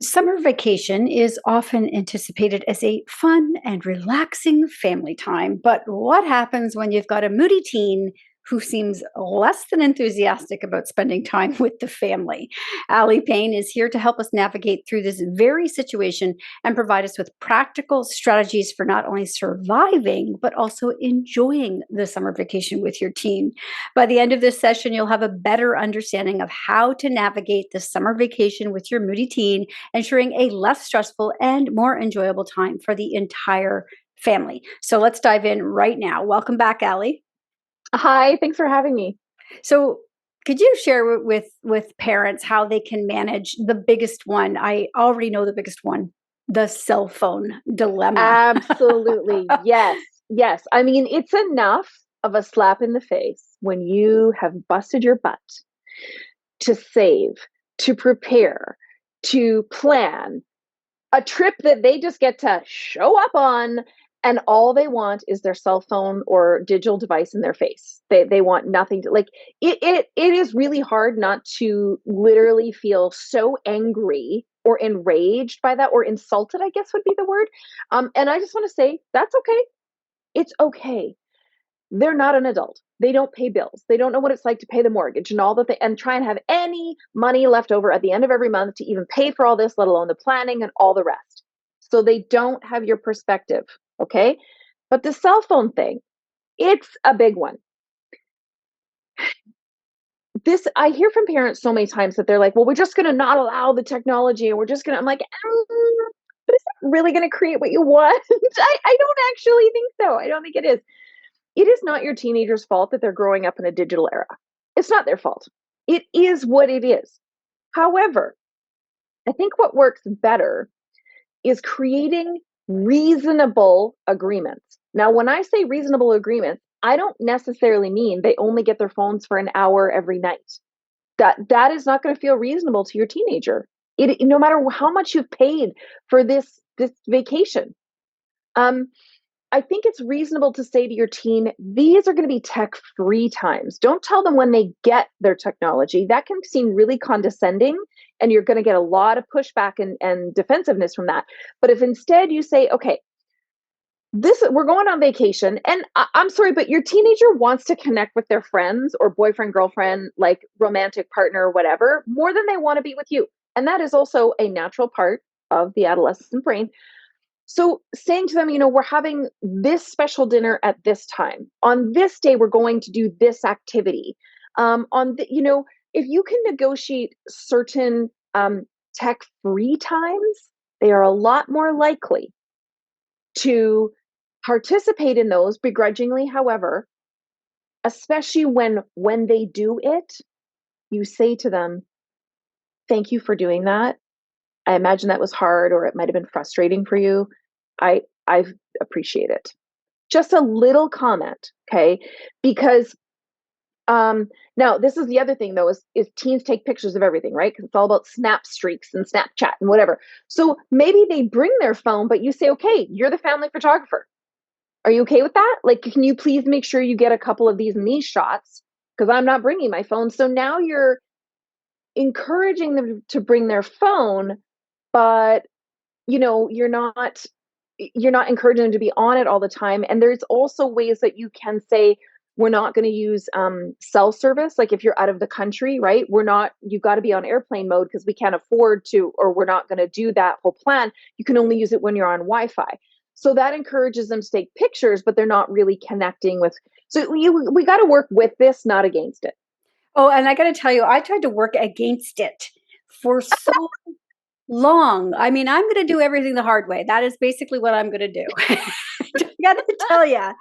Summer vacation is often anticipated as a fun and relaxing family time, but what happens when you've got a moody teen who seems less than enthusiastic about spending time with the family? Aly Pain is here to help us navigate through this very situation and provide us with practical strategies for not only surviving, but also enjoying the summer vacation with your teen. By the end of this session, you'll have a better understanding of how to navigate the summer vacation with your moody teen, ensuring a less stressful and more enjoyable time for the entire family. So let's dive in right now. Welcome back, Aly. Hi, thanks for having me. So could you share with parents how they can manage the biggest one? I already know the biggest one, the cell phone dilemma. Absolutely. Yes. Yes. I mean, it's enough of a slap in the face when you have busted your butt to save, to prepare, to plan a trip that they just get to show up on, and all they want is their cell phone or digital device in their face. They want nothing to like it is really hard not to literally feel so angry or enraged by that, or insulted, I guess would be the word. And I just want to say that's okay. It's okay. They're not an adult. They don't pay bills. They don't know what it's like to pay the mortgage and all that and try and have any money left over at the end of every month to even pay for all this, let alone the planning and all the rest. So they don't have your perspective. Okay. But the cell phone thing, it's a big one. This I hear from parents so many times that they're like, well, we're just going to not allow the technology and we're just going to, I'm like, but is that really going to create what you want? I don't actually think so. I don't think it is. It is not your teenager's fault that they're growing up in a digital era. It's not their fault. It is what it is. However, I think what works better is creating reasonable agreements. Now, when I say reasonable agreements, I don't necessarily mean they only get their phones for an hour every night. That is not going to feel reasonable to your teenager. No matter how much you've paid for this vacation. Um, I think it's reasonable to say to your teen, these are going to be tech free times. Don't tell them when they get their technology. That can seem really condescending, and you're going to get a lot of pushback and defensiveness from that. But if instead you say, okay, we're going on vacation, and I'm sorry, but your teenager wants to connect with their friends or boyfriend, girlfriend, like romantic partner, whatever, more than they want to be with you. And that is also a natural part of the adolescent brain. So saying to them, we're having this special dinner at this time. On this day, we're going to do this activity. If you can negotiate certain tech-free times, they are a lot more likely to participate in those begrudgingly. However, especially when they do it, you say to them, "Thank you for doing that. I imagine that was hard, or it might have been frustrating for you. I appreciate it." Just a little comment, okay? Because now this is the other thing though, is teens take pictures of everything, right? Because it's all about snap streaks and Snapchat and whatever. So maybe they bring their phone, but you say, okay, you're the family photographer. Are you okay with that? Like, can you please make sure you get a couple of these and these shots? Because I'm not bringing my phone. So now you're encouraging them to bring their phone, but you're not encouraging them to be on it all the time. And there's also ways that you can say, we're not going to use cell service. Like if you're out of the country, right? You've got to be on airplane mode because we can't afford to, or we're not going to do that whole plan. You can only use it when you're on Wi-Fi. So that encourages them to take pictures, but they're not really connecting with. So we got to work with this, not against it. Oh, and I got to tell you, I tried to work against it for so long. I mean, I'm going to do everything the hard way. That is basically what I'm going to do. I got to tell you,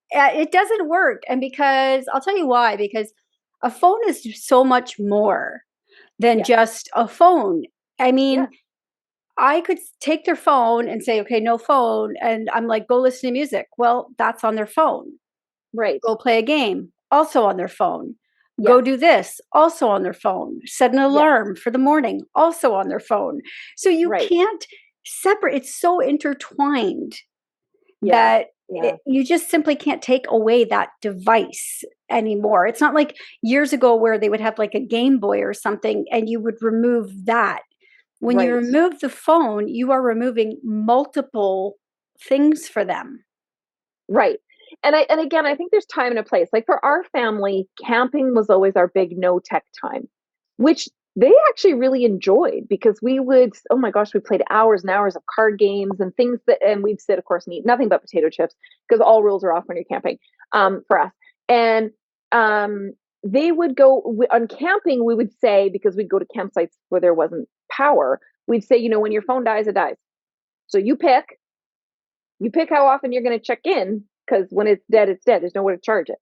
it doesn't work. And because I'll tell you why, because a phone is so much more than Yes. just a phone. I mean, Yes. I could take their phone and say, okay, no phone. And I'm like, go listen to music. Well, that's on their phone. Right. Go play a game, also on their phone. Go Yes. do this, also on their phone. Set an Yes. alarm for the morning, also on their phone. So you Right. can't separate. It's so intertwined Yeah. that Yeah. you just simply can't take away that device anymore. It's not like years ago where they would have like a Game Boy or something and you would remove that. When you Right. remove the phone, you are removing multiple things for them. Right. And again, I think there's time and a place. Like for our family, camping was always our big no tech time, which they actually really enjoyed because we would, oh my gosh, we played hours and hours of card games and things that, and we'd sit, of course, and eat nothing but potato chips because all rules are off when you're camping, for us. And they would go on camping, we would say, because we'd go to campsites where there wasn't power, we'd say, when your phone dies, it dies. So you pick how often you're going to check in because when it's dead, it's dead. There's nowhere to charge it.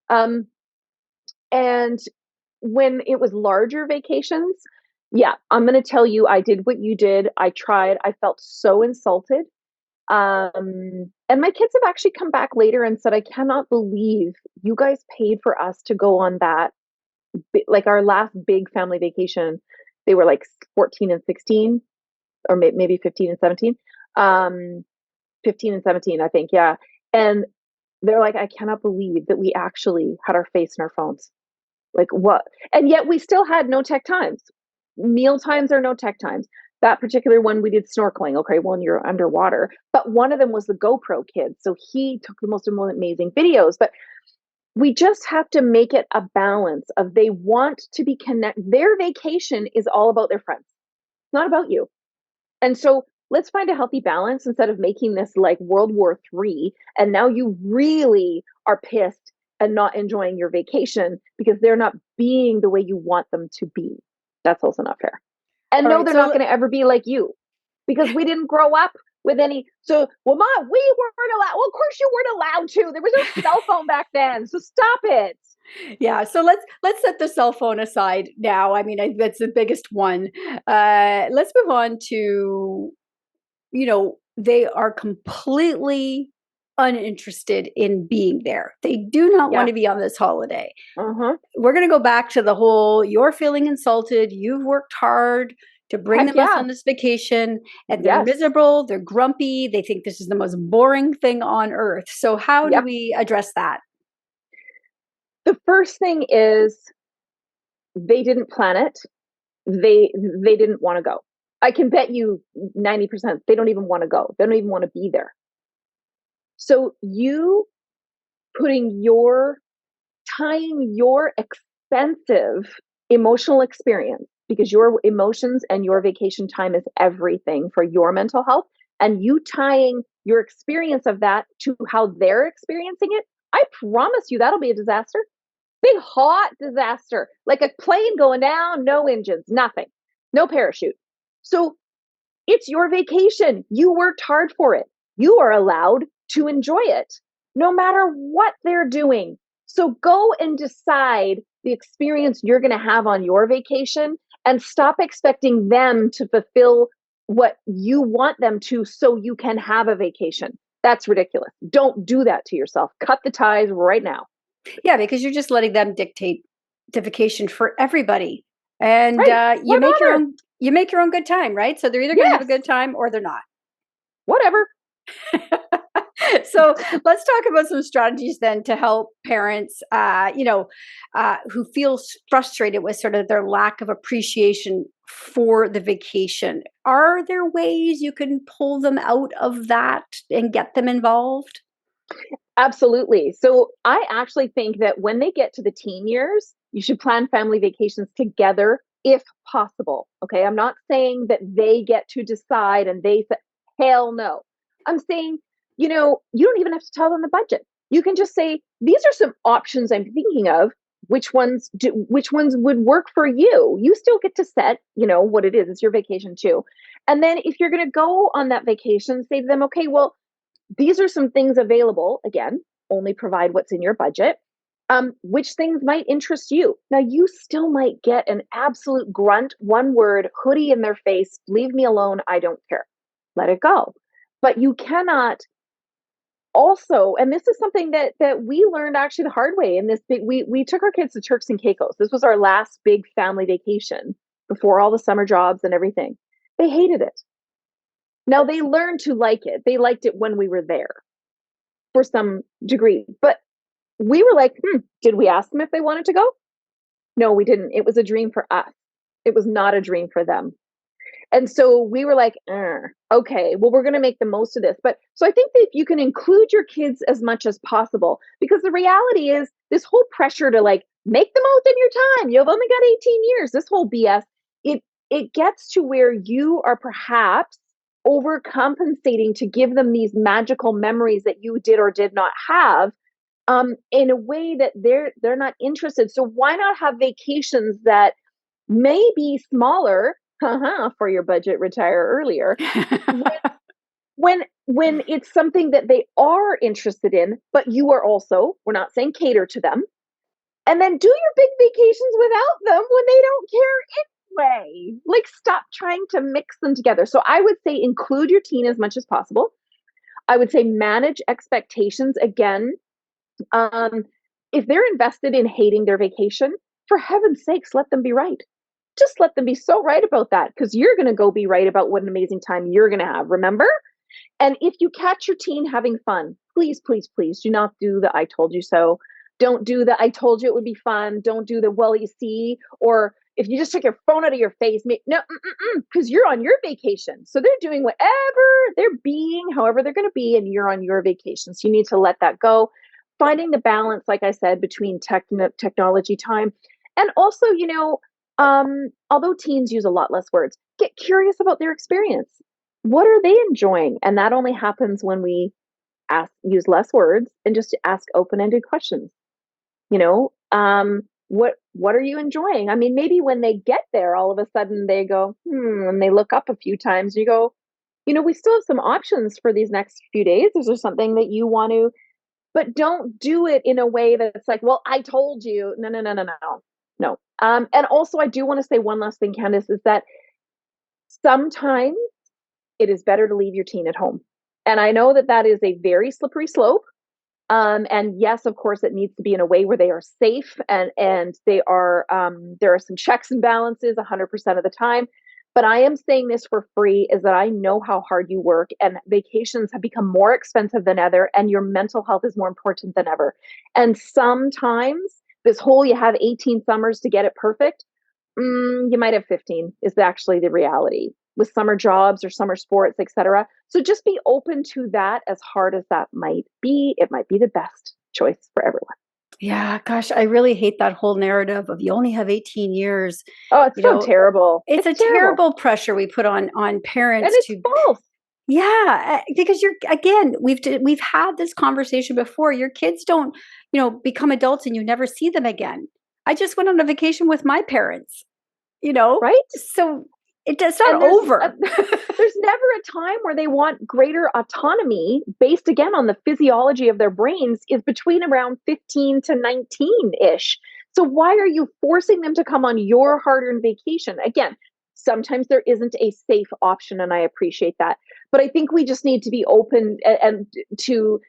Um, and when it was larger vacations, yeah, I'm going to tell you, I did what you did. I tried. I felt so insulted. And my kids have actually come back later and said, I cannot believe you guys paid for us to go on that. Like our last big family vacation, they were like 14 and 16, or maybe 15 and 17. 15 and 17, I think, yeah. And they're like, I cannot believe that we actually had our face in our phones. Like what? And yet we still had no tech times. Meal times are no tech times. That particular one we did snorkeling. Okay, well, you're underwater. But one of them was the GoPro kid. So he took the most amazing videos. But we just have to make it a balance of they want to be connected. Their vacation is all about their friends. It's not about you. And so let's find a healthy balance instead of making this like World War III. And now you really are pissed and not enjoying your vacation because they're not being the way you want them to be. That's also not fair. And All no, right. they're So not going to ever be like you because we didn't grow up with any. So, well, Mom, we weren't allowed. Well, of course you weren't allowed to. There was no cell phone back then. So stop it. yeah, so let's set the cell phone aside now. I mean, that's the biggest one. Let's move on to, they are completely uninterested in being there. They do not want Yeah. to be on this holiday. Uh huh. We're going to go back to the whole you're feeling insulted, you've worked hard to bring Heck them us yeah. on this vacation, and they're Yes. miserable, they're grumpy, they think this is the most boring thing on earth. So how do Yep. we address that? The first thing is they didn't plan it. They didn't want to go. I can bet you 90% they don't even want to go. They don't even want to be there. So you putting your tying your expensive emotional experience because your emotions and your vacation time is everything for your mental health and you tying your experience of that to how they're experiencing it, I promise you that'll be a disaster. Big hot disaster, like a plane going down, no engines, nothing, no parachute. So it's your vacation. You worked hard for it. You are allowed to enjoy it no matter what they're doing. So go and decide the experience you're going to have on your vacation and stop expecting them to fulfill what you want them to so you can have a vacation. That's ridiculous. Don't do that to yourself. Cut the ties right now. Yeah, because you're just letting them dictate the vacation for everybody. And Right. Whatever. you make your own good time, right? So they're either going to have a Yes. good time or they're not. Whatever. So let's talk about some strategies then to help parents, who feel frustrated with sort of their lack of appreciation for the vacation. Are there ways you can pull them out of that and get them involved? Absolutely. So I actually think that when they get to the teen years, you should plan family vacations together if possible. Okay. I'm not saying that they get to decide and they say, hell no. I'm saying, you don't even have to tell them the budget. You can just say, these are some options I'm thinking of. Which ones would work for you? You still get to set, what it is. It's your vacation too. And then if you're going to go on that vacation, say to them, okay, well, these are some things available. Again, only provide what's in your budget. Which things might interest you? Now, you still might get an absolute grunt, one word, hoodie in their face, leave me alone, I don't care. Let it go. But you cannot also, and this is something that we learned actually the hard way in this big, we took our kids to Turks and Caicos. This was our last big family vacation before all the summer jobs and everything. They hated it. Now they learned to like it. They liked it when we were there for some degree. But we were like, did we ask them if they wanted to go? No, we didn't. It was a dream for us. It was not a dream for them. And so we were like, okay, well, we're going to make the most of this. But so I think that if you can include your kids as much as possible, because the reality is this whole pressure to like make the most of your time, you've only got 18 years, this whole BS, it gets to where you are perhaps overcompensating to give them these magical memories that you did or did not have, in a way that they're not interested. So why not have vacations that may be smaller, for your budget, retire earlier, when it's something that they are interested in, but you are also, we're not saying cater to them, and then do your big vacations without them when they don't care anyway. Like, stop trying to mix them together. So I would say include your teen as much as possible. I would say manage expectations again. Um, if they're invested in hating their vacation, for heaven's sakes, let them be right. Just let them be so right about that, because you're going to go be right about what an amazing time you're going to have. Remember? And if you catch your teen having fun, please, please, please do not do the I told you so. Don't do the I told you it would be fun. Don't do the well, you see, or if you just took your phone out of your face, no, because you're on your vacation. So they're doing whatever they're being, however they're going to be, and you're on your vacation. So you need to let that go. Finding the balance, like I said, between technology time and also, although teens use a lot less words, get curious about their experience. What are they enjoying? And that only happens when we use less words and just ask open-ended questions. You know, what are you enjoying? I mean, maybe when they get there, all of a sudden they go, and they look up a few times. You go, we still have some options for these next few days. Is there something that you want to? But don't do it in a way that's like, well, I told you. No, no, no, no, no, no. And also, I do want to say one last thing, Candice, is that sometimes it is better to leave your teen at home. And I know that that is a very slippery slope. And yes, of course, it needs to be in a way where they are safe and they are, there are some checks and balances 100% of the time. But I am saying this for free, is that I know how hard you work, and vacations have become more expensive than ever, and your mental health is more important than ever. And sometimes this whole you have 18 summers to get it perfect, you might have 15 is actually the reality with summer jobs or summer sports, etc. So just be open to that. As hard as that might be, it might be the best choice for everyone. Yeah, gosh, I really hate that whole narrative of you only have 18 years. Oh, it's You so know, terrible. it's It's a terrible. terrible pressure we put on And parents it's to, false. yeah, because you're again, we've had this conversation before. Your kids don't, become adults and you never see them again. I just went on a vacation with my parents, you know, Right? so it's not And over. there's never a time where they want greater autonomy based again on the physiology of their brains is between around 15 to 19-ish. So why are you forcing them to come on your hard-earned vacation? Again, sometimes there isn't a safe option, and I appreciate that. But I think we just need to be open and to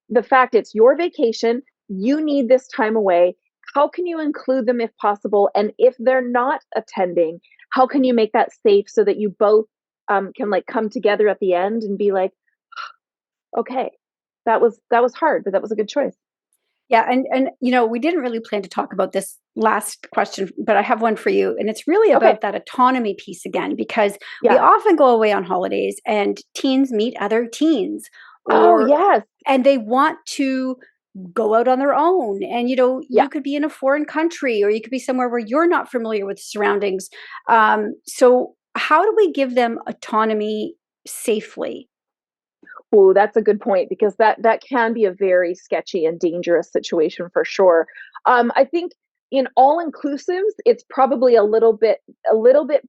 the fact it's your vacation. You need this time away. How can you include them if possible? And if they're not attending, how can you make that safe so that you both can like come together at the end and be like, okay, that was hard, but that was a good choice. Yeah, and we didn't really plan to talk about this last question, but I have one for you, and it's really Okay. about that autonomy piece again, because we Yeah. often go away on holidays and teens meet other teens, Oh, or yes. and they want to go out on their own, and Yeah. you could be in a foreign country, or you could be somewhere where you're not familiar with surroundings. So how do we give them autonomy safely? Oh, that's a good point, because that can be a very sketchy and dangerous situation for sure. I think in all inclusives, it's probably a little bit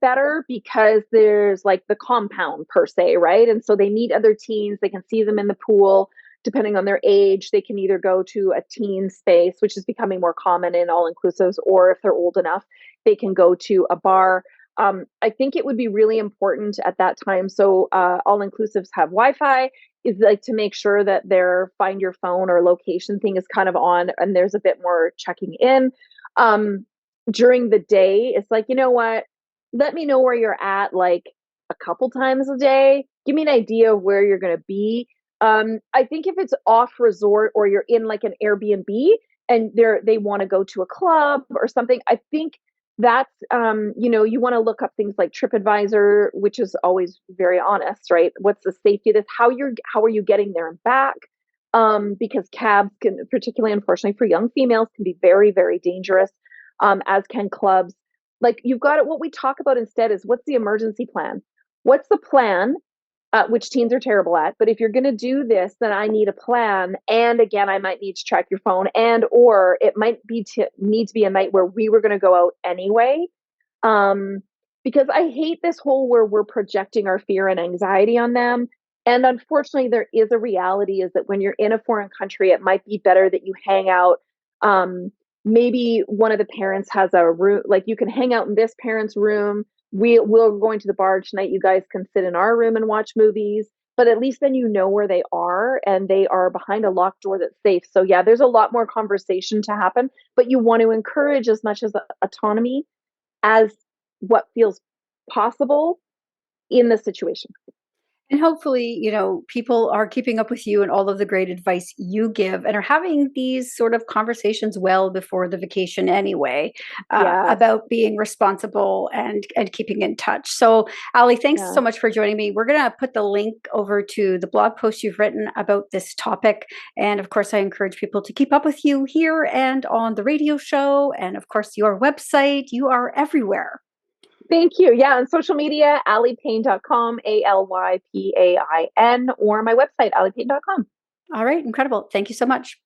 better because there's like the compound per se, right? And so they meet other teens, they can see them in the pool. Depending on their age, they can either go to a teen space, which is becoming more common in all inclusives, or if they're old enough, they can go to a bar. I think it would be really important at that time. So all inclusives have Wi-Fi, is like to make sure that their find your phone or location thing is kind of on, and there's a bit more checking in. Um, During the day, it's like, you know what? Let me know where you're at like a couple times a day. Give me an idea of where you're going to be. I think if it's off resort or you're in like an Airbnb and they want to go to a club or something, I think That's, you want to look up things like TripAdvisor, which is always very honest, right? What's the safety of this? How are you getting there and back? Because cabs can, particularly unfortunately for young females, can be very, very dangerous, as can clubs. Like you've got it. What we talk about instead is what's the emergency plan? What's the plan, which teens are terrible at. But if you're going to do this, then I need a plan. And again, I might need to track your phone, and or it might need to be a night where we were going to go out anyway. Um, because I hate this whole where we're projecting our fear and anxiety on them. And unfortunately, there is a reality is that when you're in a foreign country, it might be better that you hang out. Um, Maybe one of the parents has a room, like you can hang out in this parent's room. We're going to the bar tonight. You guys can sit in our room and watch movies. But at least then you know where they are and they are behind a locked door that's safe. So yeah, there's a lot more conversation to happen, but you want to encourage as much as autonomy as what feels possible in the situation. And hopefully, people are keeping up with you and all of the great advice you give and are having these sort of conversations well before the vacation anyway, Yes. about being responsible and keeping in touch. So, Ali, thanks Yeah. so much for joining me. We're going to put the link over to the blog post you've written about this topic. And of course, I encourage people to keep up with you here and on the radio show. And of course, your website. You are everywhere. Thank you. Yeah, on social media, alypain.com, ALYPAIN, or my website, alypain.com. All right, incredible. Thank you so much.